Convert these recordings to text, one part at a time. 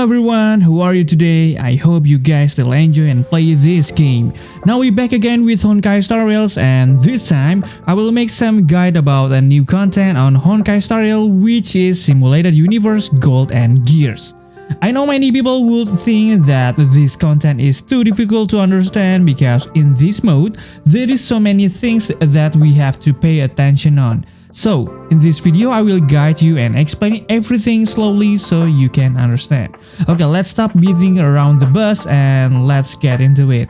everyone, how are you today? I hope you guys still enjoy and play this game. Now we're back again with Honkai Star Rails, and this time I will make some guide about a new content on Honkai Star Rail, which is Simulated Universe Gold and Gears. I know many people would think that this content is too difficult to understand because in this mode there is so many things that we have to pay attention on. So, in this video I will guide you and explain everything slowly so you can understand. Okay, let's stop beating around the bush and let's get into it.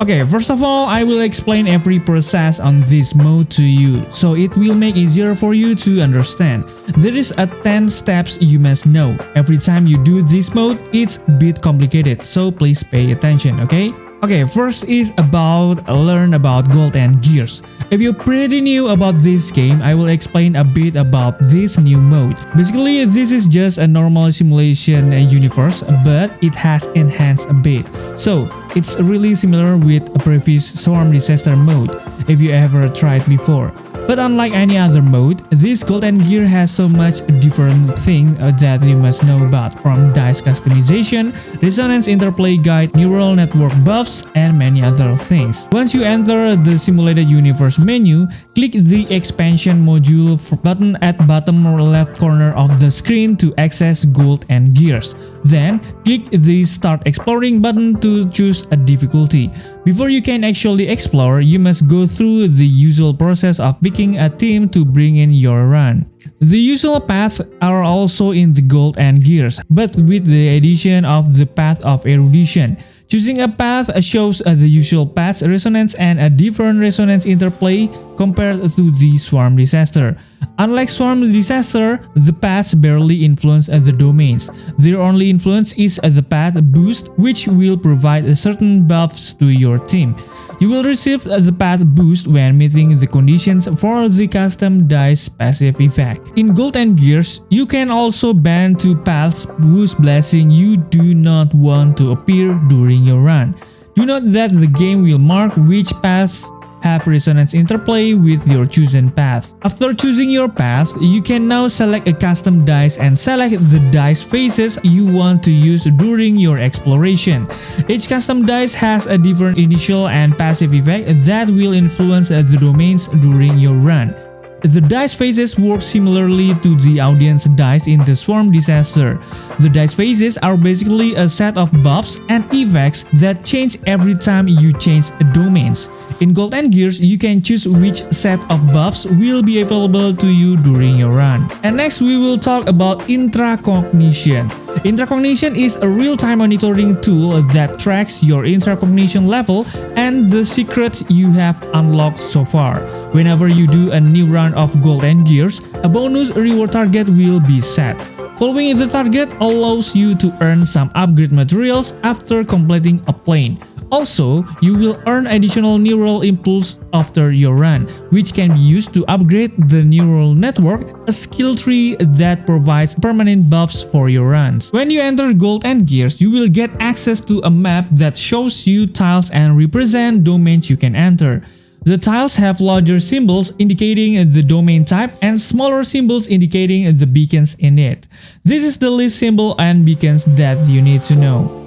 Okay, first of all, I will explain every process on this mode to you, so it will make easier for you to understand. There is a 10 steps you must know. Every time you do this mode, it's a bit complicated, so please pay attention, okay? Okay, first is learn about Gold and Gears. If you're pretty new about this game, I will explain a bit about this new mode. Basically, this is just a normal simulation universe, but it has enhanced a bit. So, it's really similar with a previous Swarm Disaster mode, if you ever tried before. But unlike any other mode, this Gold and Gear has so much different thing that you must know about, from dice customization, resonance interplay guide, neural network buffs, and many other things. Once you enter the Simulated Universe menu, click the expansion module button at bottom left corner of the screen to access Gold and Gears. Then, click the Start Exploring button to choose a difficulty. Before you can actually explore, you must go through the usual process of picking a team to bring in your run. The usual paths are also in the Gold and Gears, but with the addition of the Path of Erudition. Choosing a path shows the usual path's resonance and a different resonance interplay compared to the Swarm Disaster. Unlike Swarm Disaster, the paths barely influence the domains. Their only influence is the path boost, which will provide certain buffs to your team. You will receive the path boost when meeting the conditions for the custom dice passive effect. In Gold and Gears, you can also ban two paths whose blessing you do not want to appear during your run. Do note that the game will mark which paths have resonance interplay with your chosen path. After choosing your path, you can now select a custom dice and select the dice faces you want to use during your exploration. Each custom dice has a different initial and passive effect that will influence the domains during your run. The dice phases work similarly to the audience dice in the Swarm Disaster. The dice phases are basically a set of buffs and effects that change every time you change domains. In Gold and Gears, you can choose which set of buffs will be available to you during your run. And next we will talk about intracognition. Intracognition is a real-time monitoring tool that tracks your intracognition level and the secrets you have unlocked so far. Whenever you do a new run of Gold and Gears, a bonus reward target will be set. Following the target allows you to earn some upgrade materials after completing a plane. Also, you will earn additional neural impulse after your run, which can be used to upgrade the neural network, a skill tree that provides permanent buffs for your runs. When you enter Gold and Gears, you will get access to a map that shows you tiles and represent domains you can enter. The tiles have larger symbols indicating the domain type and smaller symbols indicating the beacons in it. This is the list symbol and beacons that you need to know.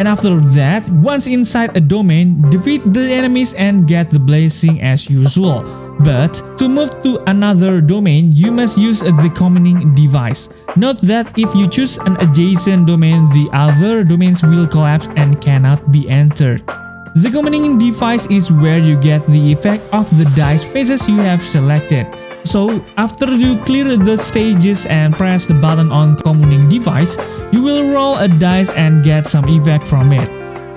And after that, once inside a domain, defeat the enemies and get the blessing as usual. But to move to another domain, you must use the commoning device. Note that if you choose an adjacent domain, the other domains will collapse and cannot be entered. The commoning device is where you get the effect of the dice faces you have selected. So, after you clear the stages and press the button on commoning device, you will roll a dice and get some effect from it.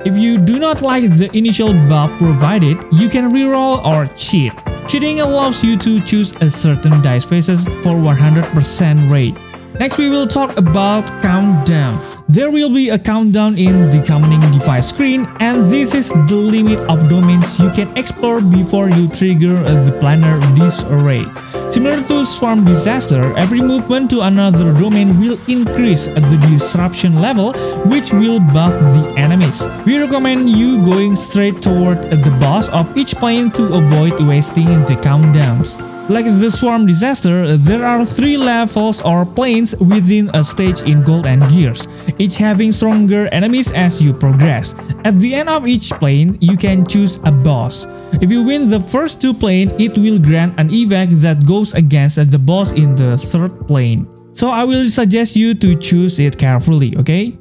If you do not like the initial buff provided, you can reroll or cheat. Cheating allows you to choose a certain dice faces for 100% rate. Next, we will talk about countdown. There will be a countdown in the commoning device screen, and this is the limit of domains you can explore before you trigger the planar disarray. Similar to Swarm Disaster, every movement to another domain will increase the disruption level, which will buff the enemies. We recommend you going straight toward the boss of each plane to avoid wasting the countdowns. Like the Swarm Disaster, there are 3 levels or planes within a stage in Gold and Gears, each having stronger enemies as you progress. At the end of each plane, you can choose a boss. If you win the first 2 planes, it will grant an evac that goes against the boss in the 3rd plane. So I will suggest you to choose it carefully, okay?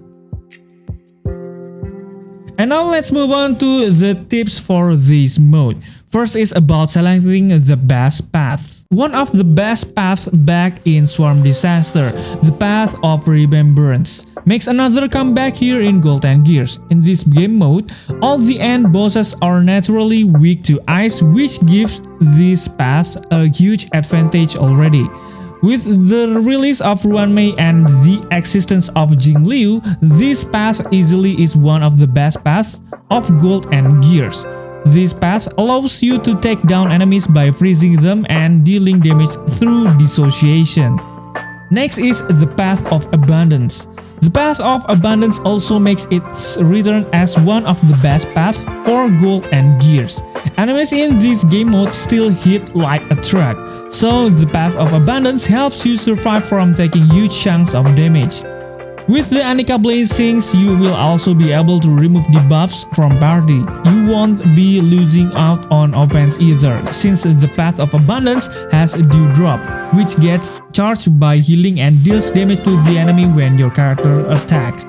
And now let's move on to the tips for this mode. First is about selecting the best path. One of the best paths back in Swarm Disaster, the Path of Remembrance, makes another comeback here in Gold and Gears. In this game mode, all the end bosses are naturally weak to ice, which gives this path a huge advantage already. With the release of Ruanmei and the existence of Jingliu, this path easily is one of the best paths of Gold and Gears. This path allows you to take down enemies by freezing them and dealing damage through dissociation. Next is the Path of Abundance. The Path of Abundance also makes its return as one of the best paths for Gold and Gears. Enemies in this game mode still hit like a truck, so the Path of Abundance helps you survive from taking huge chunks of damage. With the Anika Blazings, you will also be able to remove debuffs from party. You won't be losing out on offense either, since the Path of Abundance has a Dewdrop, which gets charged by healing and deals damage to the enemy when your character attacks.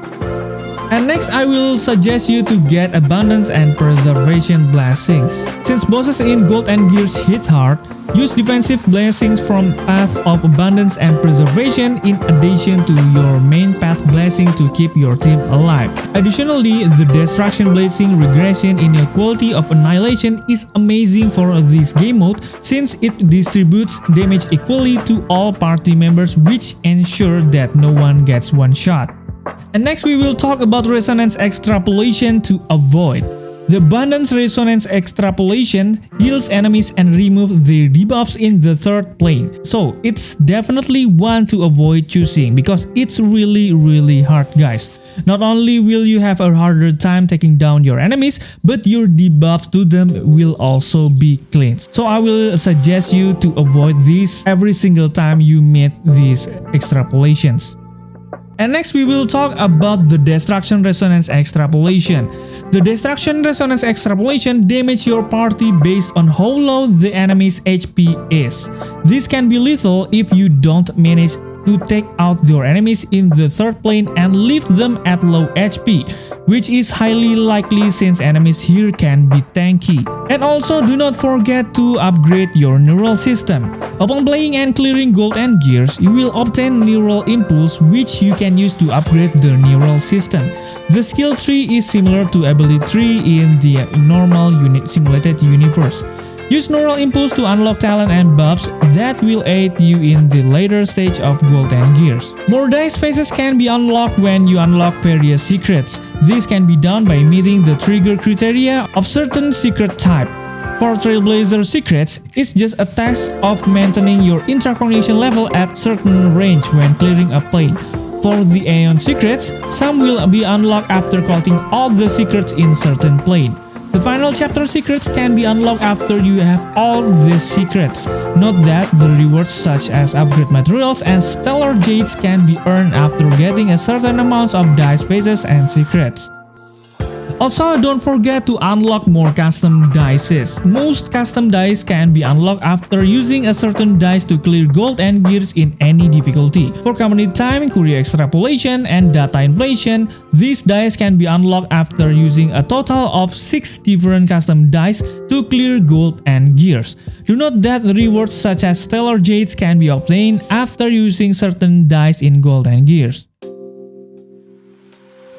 And next, I will suggest you to get Abundance and Preservation Blessings. Since bosses in Gold and Gears hit hard, use defensive blessings from Path of Abundance and Preservation in addition to your main path blessing to keep your team alive. Additionally, the Destruction Blessing Regression Inequality of Annihilation is amazing for this game mode since it distributes damage equally to all party members, which ensure that no one gets one shot. And next we will talk about Resonance Extrapolation to avoid. The Abundance Resonance Extrapolation heals enemies and removes their debuffs in the 3rd plane. So it's definitely one to avoid choosing because it's really hard, guys. Not only will you have a harder time taking down your enemies, but your debuffs to them will also be cleansed. So I will suggest you to avoid this every single time you meet these extrapolations. And next we will talk about the Destruction Resonance Extrapolation. The Destruction Resonance Extrapolation damages your party based on how low the enemy's HP is. This can be lethal if you don't manage to take out your enemies in the 3rd plane and leave them at low HP, which is highly likely since enemies here can be tanky. And also do not forget to upgrade your neural system. Upon playing and clearing Gold and Gears, you will obtain Neural Impulse, which you can use to upgrade the neural system. The skill tree is similar to ability tree in the normal simulated universe. Use Neural Impulse to unlock talent and buffs that will aid you in the later stage of Gold and Gears. More dice phases can be unlocked when you unlock various secrets. This can be done by meeting the trigger criteria of certain secret type. For Trailblazer secrets, it's just a task of maintaining your intracoordination level at certain range when clearing a plane. For the Aeon secrets, some will be unlocked after collecting all the secrets in certain plane. The final chapter secrets can be unlocked after you have all the secrets. Note that the rewards such as upgrade materials and stellar jades can be earned after getting a certain amount of dice phases and secrets. Also, don't forget to unlock more custom dices. Most custom dice can be unlocked after using a certain dice to clear Gold and Gears in any difficulty. For company time, courier extrapolation, and data inflation, these dice can be unlocked after using a total of 6 different custom dice to clear Gold and Gears. Do note that rewards such as stellar jades can be obtained after using certain dice in Gold and Gears.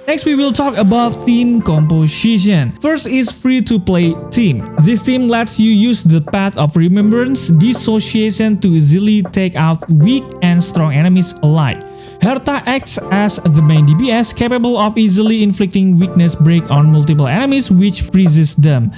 Next, we will talk about team composition. First is free-to-play team. This team lets you use the Path of Remembrance dissociation to easily take out weak and strong enemies alike. Herta acts as the main DPS, capable of easily inflicting weakness break on multiple enemies, which freezes them.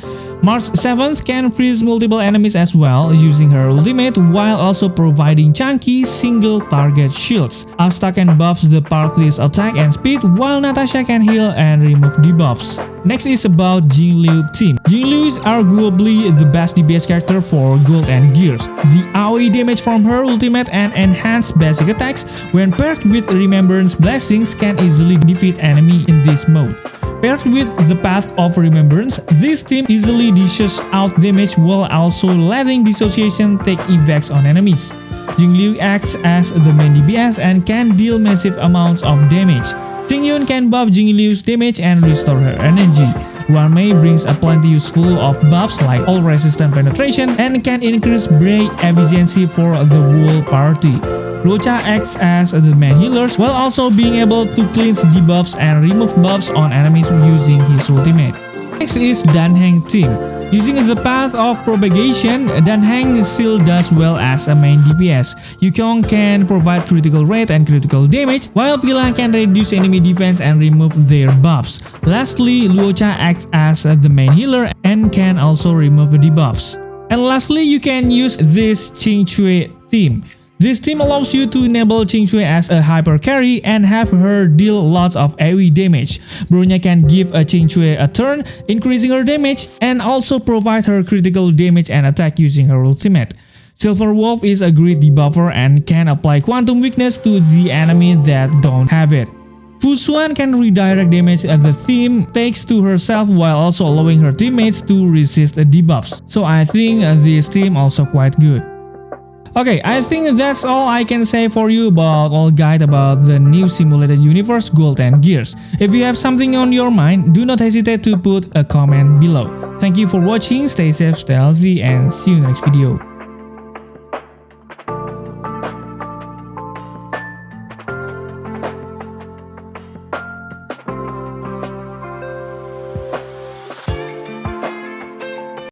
Mars 7th can freeze multiple enemies as well, using her ultimate, while also providing chunky single target shields. Asta can buff the party's attack and speed, while Natasha can heal and remove debuffs. Next is about Jingliu team. Jingliu is arguably the best DPS character for gold and gears. The AoE damage from her ultimate and enhanced basic attacks, when paired with Remembrance Blessings, can easily defeat enemy in this mode. Paired with the Path of Remembrance, this team easily dishes out damage while also letting Dissociation take effects on enemies. Jingliu acts as the main DPS and can deal massive amounts of damage. Xingyun can buff Jingliu's damage and restore her energy. Ruanmei brings a plenty useful of buffs like all resistant penetration and can increase break efficiency for the whole party. Luocha acts as the main healer while also being able to cleanse debuffs and remove buffs on enemies using his ultimate. Next is Danheng team. Using the Path of Propagation, Danheng still does well as a main DPS. Yukong can provide critical rate and critical damage, while Pila can reduce enemy defense and remove their buffs. Lastly, Luocha acts as the main healer and can also remove debuffs. And lastly, you can use this Qingchui team. This team allows you to enable Qingchui as a hyper carry and have her deal lots of AoE damage. Bronya can give a Qingchui a turn, increasing her damage, and also provide her critical damage and attack using her ultimate. Silver Wolf is a great debuffer and can apply quantum weakness to the enemy that don't have it. Fu Xuan can redirect damage the team takes to herself while also allowing her teammates to resist debuffs. So I think this team also quite good. Okay, I think that's all I can say for you about all guide about the new simulated universe Gold and Gears. If you have something on your mind, do not hesitate to put a comment below. Thank you for watching, stay safe, stay healthy, and see you in the next video.